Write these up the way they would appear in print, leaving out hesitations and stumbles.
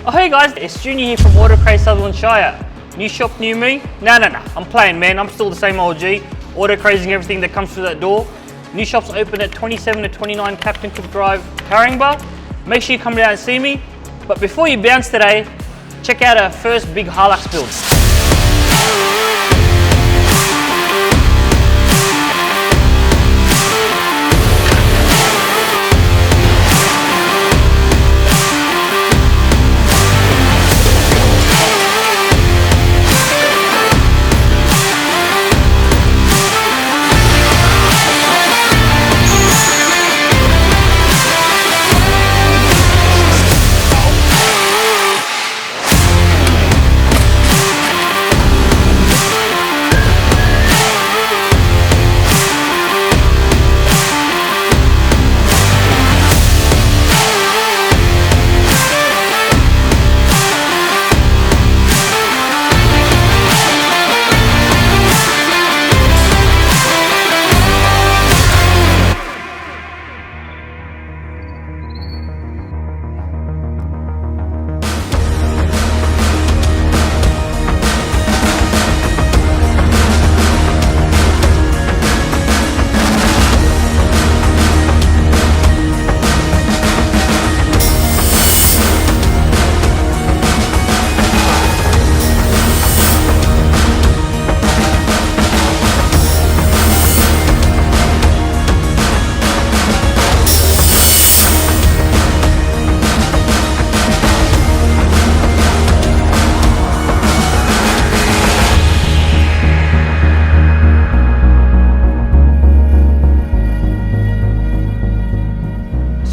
Oh hey guys, it's Junior here from AutoCraze Sutherland Shire. New shop, new me? No, I'm playing man, I'm still the same old G. AutoCrazing everything that comes through that door. New shop's open at 27 to 29 Captain Cook Drive, Caringbah. Make sure you come down and see me. But before you bounce today, check out our first big Hilux build.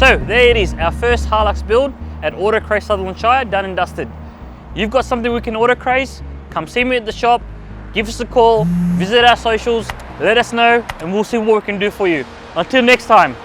So there it is, our first Hilux build at AutoCraze Sutherland Shire, done and dusted. You've got something we can AutoCraze, come see me at the shop, give us a call, visit our socials, let us know, and we'll see what we can do for you. Until next time.